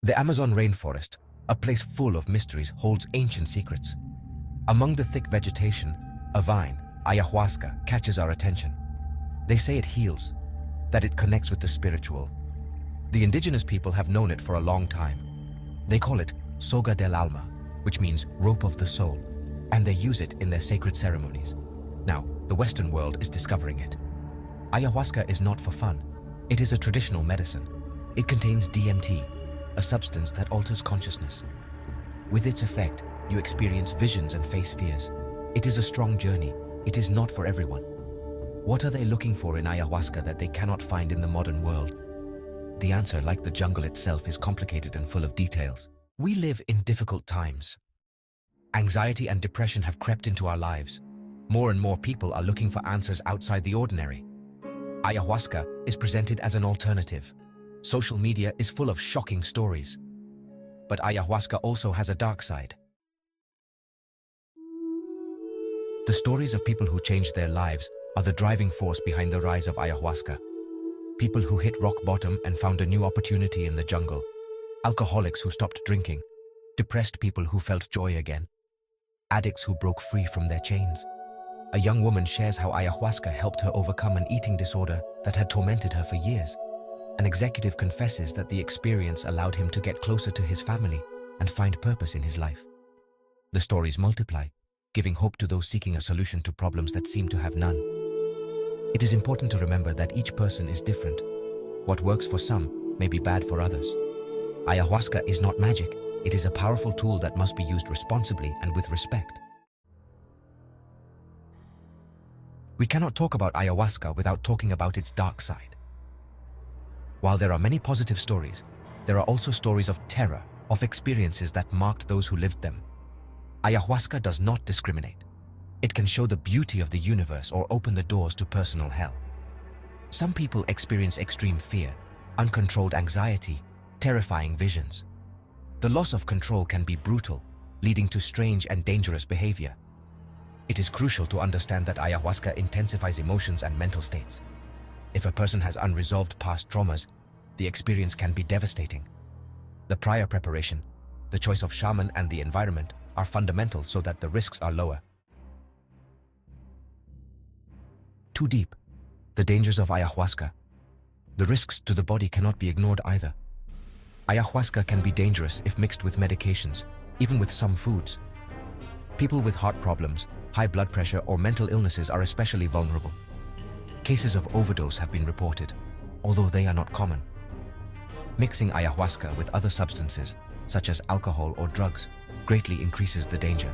The Amazon rainforest, a place full of mysteries, holds ancient secrets. Among the thick vegetation, a vine, Ayahuasca, catches our attention. They say it heals, that it connects with the spiritual. The indigenous people have known it for a long time. They call it soga del alma, which means rope of the soul, and they use it in their sacred ceremonies. Now, the Western world is discovering it. Ayahuasca is not for fun. It is a traditional medicine. It contains DMT, a substance that alters consciousness. With its effect, you experience visions and face fears. It is a strong journey. It is not for everyone. What are they looking for in ayahuasca that they cannot find in the modern world? The answer, like the jungle itself, is complicated and full of details. We live in difficult times. Anxiety and depression have crept into our lives. More and more people are looking for answers outside the ordinary. Ayahuasca is presented as an alternative. Social media is full of shocking stories. But ayahuasca also has a dark side. The stories of people who changed their lives are the driving force behind the rise of ayahuasca. People who hit rock bottom and found a new opportunity in the jungle. Alcoholics who stopped drinking. Depressed people who felt joy again. Addicts who broke free from their chains. A young woman shares how ayahuasca helped her overcome an eating disorder that had tormented her for years. An executive confesses that the experience allowed him to get closer to his family and find purpose in his life. The stories multiply, giving hope to those seeking a solution to problems that seem to have none. It is important to remember that each person is different. What works for some may be bad for others. Ayahuasca is not magic. It is a powerful tool that must be used responsibly and with respect. We cannot talk about ayahuasca without talking about its dark side. While there are many positive stories, there are also stories of terror, of experiences that marked those who lived them. Ayahuasca does not discriminate. It can show the beauty of the universe or open the doors to personal hell. Some people experience extreme fear, uncontrolled anxiety, terrifying visions. The loss of control can be brutal, leading to strange and dangerous behavior. It is crucial to understand that ayahuasca intensifies emotions and mental states. If a person has unresolved past traumas, the experience can be devastating. The prior preparation, the choice of shaman and the environment are fundamental so that the risks are lower. Too deep. The dangers of ayahuasca. The risks to the body cannot be ignored either. Ayahuasca can be dangerous if mixed with medications, even with some foods. People with heart problems, high blood pressure, or mental illnesses are especially vulnerable. Cases of overdose have been reported, although they are not common. Mixing ayahuasca with other substances, such as alcohol or drugs, greatly increases the danger.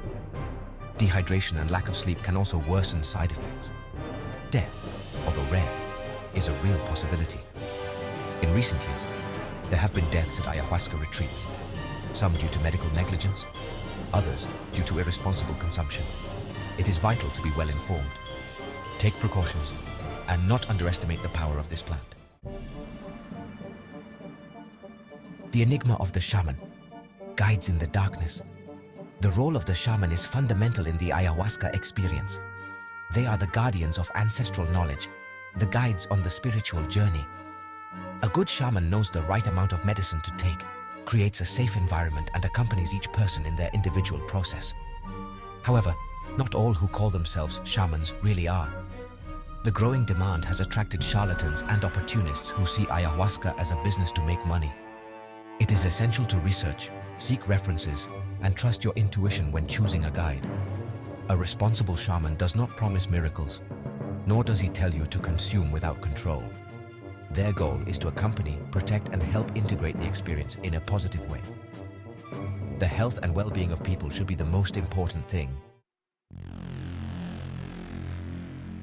Dehydration and lack of sleep can also worsen side effects. Death, although rare, is a real possibility. In recent years, there have been deaths at ayahuasca retreats, some due to medical negligence, others due to irresponsible consumption. It is vital to be well informed, take precautions, and not underestimate the power of this plant. The enigma of the shaman, guides in the darkness. The role of the shaman is fundamental in the ayahuasca experience. They are the guardians of ancestral knowledge, the guides on the spiritual journey. A good shaman knows the right amount of medicine to take, creates a safe environment, and accompanies each person in their individual process. However, not all who call themselves shamans really are. The growing demand has attracted charlatans and opportunists who see ayahuasca as a business to make money. It is essential to research, seek references, and trust your intuition when choosing a guide. A responsible shaman does not promise miracles, nor does he tell you to consume without control. Their goal is to accompany, protect, and help integrate the experience in a positive way. The health and well-being of people should be the most important thing.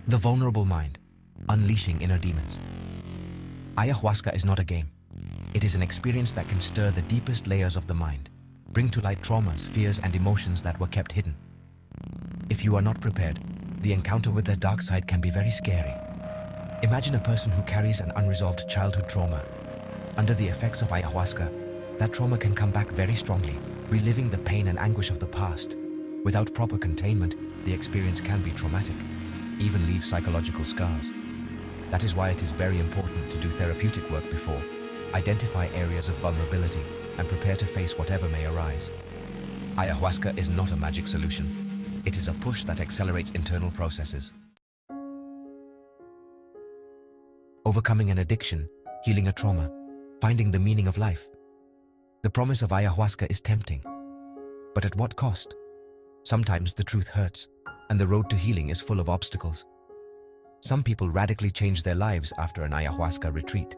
The vulnerable mind, unleashing inner demons. Ayahuasca is not a game. It is an experience that can stir the deepest layers of the mind, bring to light traumas, fears, and emotions that were kept hidden. If you are not prepared, the encounter with the dark side can be very scary. Imagine a person who carries an unresolved childhood trauma. Under the effects of ayahuasca, that trauma can come back very strongly, reliving the pain and anguish of the past. Without proper containment, the experience can be traumatic, even leave psychological scars. That is why it is very important to do therapeutic work before, identify areas of vulnerability, and prepare to face whatever may arise. Ayahuasca is not a magic solution. It is a push that accelerates internal processes. Overcoming an addiction, healing a trauma, finding the meaning of life. The promise of ayahuasca is tempting. But at what cost? Sometimes the truth hurts, and the road to healing is full of obstacles. Some people radically change their lives after an ayahuasca retreat.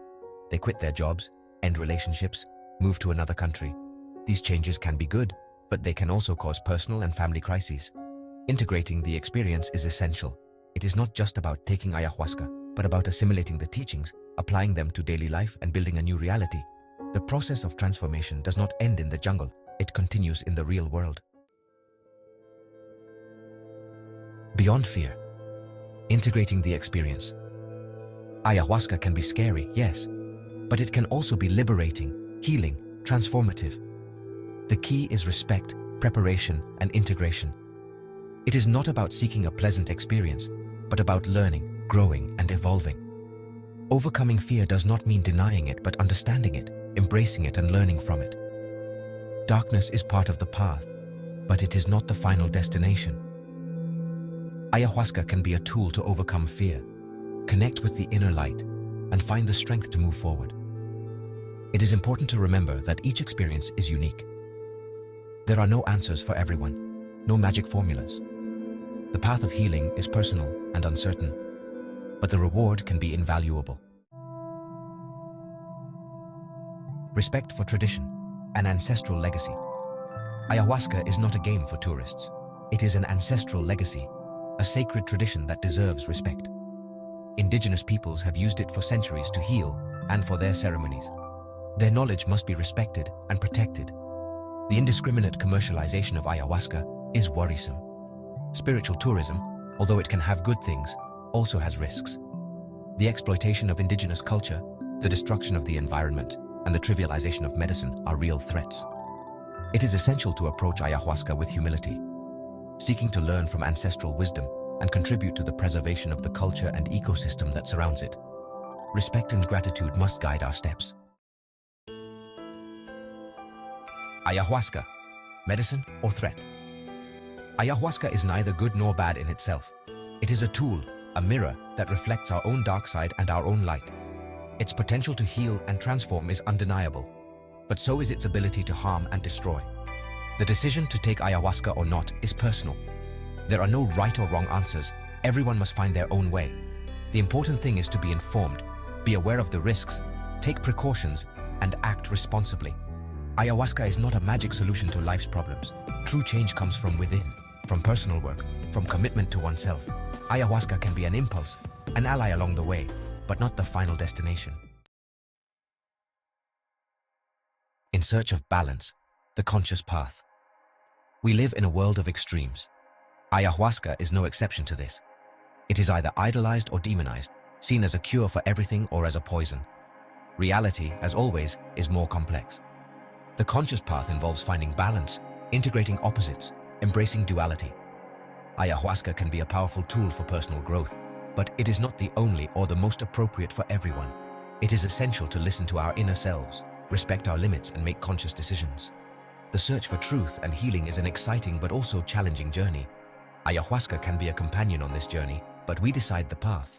They quit their jobs, end relationships, move to another country. These changes can be good, but they can also cause personal and family crises. Integrating the experience is essential. It is not just about taking ayahuasca, but about assimilating the teachings, applying them to daily life, and building a new reality. The process of transformation does not end in the jungle. It continues in the real world. Beyond fear, integrating the experience. Ayahuasca can be scary, yes, but it can also be liberating, healing, transformative. The key is respect, preparation, and integration. It is not about seeking a pleasant experience, but about learning, growing, and evolving. Overcoming fear does not mean denying it, but understanding it, embracing it, and learning from it. Darkness is part of the path, but it is not the final destination. Ayahuasca can be a tool to overcome fear, connect with the inner light, and find the strength to move forward. It is important to remember that each experience is unique. There are no answers for everyone, no magic formulas. The path of healing is personal and uncertain, but the reward can be invaluable. Respect for tradition, an ancestral legacy. Ayahuasca is not a game for tourists. It is an ancestral legacy, a sacred tradition that deserves respect. Indigenous peoples have used it for centuries to heal and for their ceremonies. Their knowledge must be respected and protected. The indiscriminate commercialization of ayahuasca is worrisome. Spiritual tourism, although it can have good things, also has risks. The exploitation of indigenous culture, the destruction of the environment, and the trivialization of medicine are real threats. It is essential to approach ayahuasca with humility, seeking to learn from ancestral wisdom and contribute to the preservation of the culture and ecosystem that surrounds it. Respect and gratitude must guide our steps. Ayahuasca, medicine or threat? Ayahuasca is neither good nor bad in itself. It is a tool, a mirror that reflects our own dark side and our own light. Its potential to heal and transform is undeniable, but so is its ability to harm and destroy. The decision to take ayahuasca or not is personal. There are no right or wrong answers. Everyone must find their own way. The important thing is to be informed, be aware of the risks, take precautions, and act responsibly. Ayahuasca is not a magic solution to life's problems. True change comes from within, from personal work, from commitment to oneself. Ayahuasca can be an impulse, an ally along the way, but not the final destination. In search of balance, the conscious path. We live in a world of extremes. Ayahuasca is no exception to this. It is either idolized or demonized, seen as a cure for everything or as a poison. Reality, as always, is more complex. The conscious path involves finding balance, integrating opposites, embracing duality. Ayahuasca can be a powerful tool for personal growth, but it is not the only or the most appropriate for everyone. It is essential to listen to our inner selves, respect our limits, and make conscious decisions. The search for truth and healing is an exciting but also challenging journey. Ayahuasca can be a companion on this journey, but we decide the path.